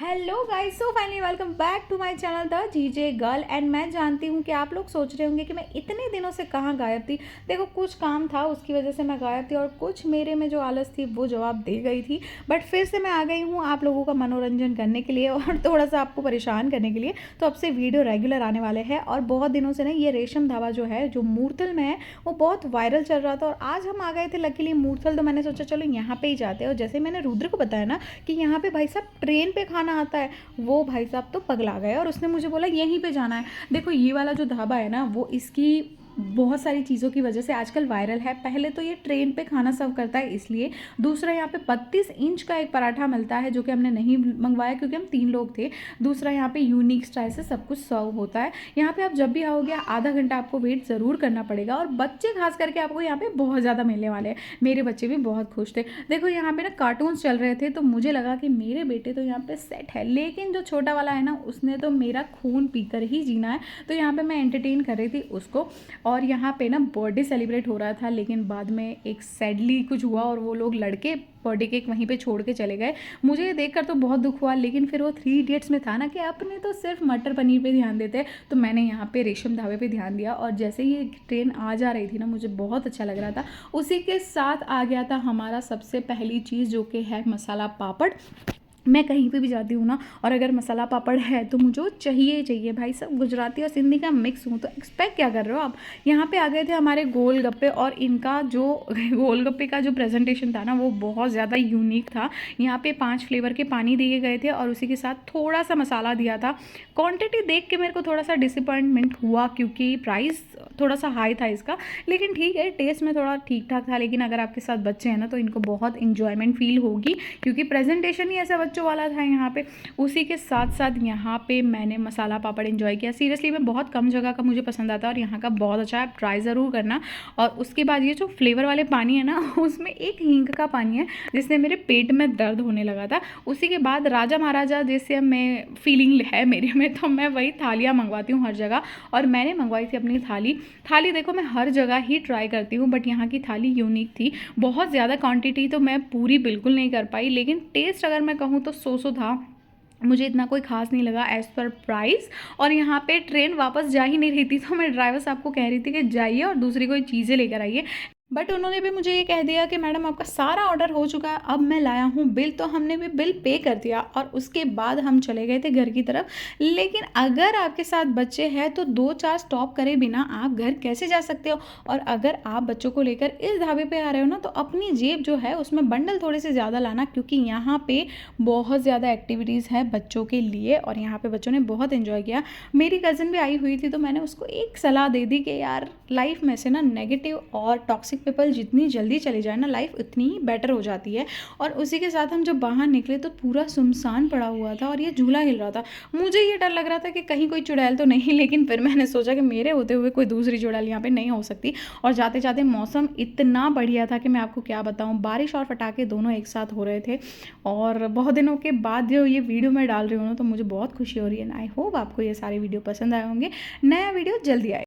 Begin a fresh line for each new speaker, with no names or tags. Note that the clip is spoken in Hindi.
Hello guys, so finally welcome back to my channel the GJ girl. And मैं जानती हूँ कि आप लोग सोच रहे होंगे कि मैं इतने दिनों से कहाँ गायब थी। देखो, कुछ काम था उसकी वजह से मैं गायब थी और कुछ मेरे में जो आलस थी वो जवाब दे गई थी। बट फिर से मैं आ गई हूँ आप लोगों का मनोरंजन करने के लिए और थोड़ा सा आपको परेशान करने के लिए। तो अब से वीडियो रेगुलर आने वाले हैं और बहुत दिनों से ना ये रेशम ढाबा जो है, जो मूर्थल में है, वो बहुत वायरल चल रहा था। और आज हम आ गए थे लकीली मूर्थल, तो मैंने सोचा चलो यहाँ पे ही जाते हैं। और जैसे मैंने रुद्र को बताया ना कि यहाँ पे भाई साहब ट्रेन पे खाना आता है, वो भाई साहब तो पगला गए और उसने मुझे बोला यहीं पे जाना है। देखो, ये वाला जो ढाबा है ना, वो इसकी बहुत सारी चीज़ों की वजह से आजकल वायरल है। पहले तो ये ट्रेन पे खाना सर्व करता है इसलिए। दूसरा, यहाँ पे 32 इंच का एक पराठा मिलता है जो कि हमने नहीं मंगवाया क्योंकि हम 3 लोग थे। दूसरा, यहाँ पे यूनिक स्टाइल से सब कुछ सर्व होता है। यहाँ पे आप जब भी आओगे आधा घंटा आपको वेट ज़रूर करना पड़ेगा। और बच्चे खास करके आपको यहाँ पे बहुत ज़्यादा मिलने वाले हैं। मेरे बच्चे भी बहुत खुश थे। देखो, यहाँ पे ना कार्टून्स चल रहे थे तो मुझे लगा कि मेरे बेटे तो यहाँ पे सेट है, लेकिन जो छोटा वाला है ना, उसने तो मेरा खून पीकर ही जीना है। तो यहाँ पे मैं एंटरटेन कर रही थी उसको। और यहाँ पे ना बर्थडे सेलिब्रेट हो रहा था, लेकिन बाद में एक सैडली कुछ हुआ और वो लोग लड़के बर्थडे केक वहीं पे छोड़ के चले गए। मुझे ये देखकर तो बहुत दुख हुआ, लेकिन फिर वो 3 इडियट्स में था ना कि अपने तो सिर्फ मटर पनीर पे ध्यान देते हैं, तो मैंने यहाँ पे रेशम ढाबे पे ध्यान दिया। और जैसे ही ट्रेन आ जा रही थी ना, मुझे बहुत अच्छा लग रहा था। उसी के साथ आ गया था हमारा सबसे पहली चीज़, जो कि है मसाला पापड़। मैं कहीं पे भी जाती हूँ ना, और अगर मसाला पापड़ है तो मुझे वो चाहिए ही चाहिए। भाई सब गुजराती और सिंधी का मिक्स हूँ, तो एक्सपेक्ट क्या कर रहे हो आप। यहाँ पे आ गए थे हमारे गोलगप्पे, और इनका जो गोलगप्पे का जो प्रेजेंटेशन था ना, वो बहुत ज़्यादा यूनिक था। यहाँ पे 5 फ्लेवर के पानी दिए गए थे और उसी के साथ थोड़ा सा मसाला दिया था। क्वान्टिटी देख के मेरे को थोड़ा सा डिसअपॉइंटमेंट हुआ क्योंकि प्राइस थोड़ा सा हाई था इसका, लेकिन ठीक है, टेस्ट में थोड़ा ठीक ठाक था। लेकिन अगर आपके साथ बच्चे हैं ना, तो इनको बहुत इंजॉयमेंट फील होगी क्योंकि प्रेजेंटेशन ही ऐसा बच्चों वाला था यहाँ पे। उसी के साथ साथ यहाँ पे मैंने मसाला पापड़ एंजॉय किया। सीरियसली मैं बहुत कम जगह का मुझे पसंद आता है और यहाँ का बहुत अच्छा है, आप ट्राई ज़रूर करना। और उसके बाद ये जो फ्लेवर वाले पानी है ना, उसमें एक हींग का पानी है जिससे मेरे पेट में दर्द होने लगा था। उसी के बाद राजा महाराजा जैसे मैं फीलिंग है मेरे में, तो मैं वही थालियाँ मंगवाती हूँ हर जगह। और मैंने मंगवाई थी अपनी थाली देखो, मैं हर जगह ही ट्राई करती हूँ, बट यहाँ की थाली यूनिक थी। बहुत ज़्यादा क्वांटिटी तो मैं पूरी बिल्कुल नहीं कर पाई, लेकिन टेस्ट अगर मैं कहूँ तो सो था। मुझे इतना कोई खास नहीं लगा एज़ पर प्राइस। और यहाँ पे ट्रेन वापस जा ही नहीं रही थी, तो मैं ड्राइवर साहब को कह रही थी कि जाइए और दूसरी कोई चीज़ें लेकर आइए। बट उन्होंने भी मुझे ये कह दिया कि मैडम आपका सारा ऑर्डर हो चुका है, अब मैं लाया हूँ बिल। तो हमने भी बिल पे कर दिया और उसके बाद हम चले गए थे घर की तरफ। लेकिन अगर आपके साथ बच्चे हैं तो 2-4 स्टॉप करे बिना आप घर कैसे जा सकते हो। और अगर आप बच्चों को लेकर इस ढाबे पे आ रहे हो ना, तो अपनी जेब जो है उसमें बंडल थोड़े से ज़्यादा लाना, क्योंकि यहाँ पे बहुत ज़्यादा एक्टिविटीज़ है बच्चों के लिए और यहाँ पे बच्चों ने बहुत इन्जॉय किया। मेरी कज़न भी आई हुई थी, तो मैंने उसको एक सलाह दे दी कि यार, लाइफ में से ना नेगेटिव और टॉक्सिक पीपल जितनी जल्दी चले जाए ना, लाइफ उतनी ही बेटर हो जाती है। और उसी के साथ हम जब बाहर निकले तो पूरा सुनसान पड़ा हुआ था और ये झूला हिल रहा था। मुझे ये डर लग रहा था कि कहीं कोई चुड़ैल तो नहीं, लेकिन फिर मैंने सोचा कि मेरे होते हुए कोई दूसरी चुड़ैल यहाँ पे नहीं हो सकती। और जाते जाते मौसम इतना बढ़िया था कि मैं आपको क्या बताऊँ, बारिश और पटाखे दोनों एक साथ हो रहे थे। और बहुत दिनों के बाद जो ये वीडियो मैं डाल रही हूँ ना, तो मुझे बहुत खुशी हो रही है। आई होप आपको ये सारे वीडियो पसंद आए होंगे। नया वीडियो जल्दी आए।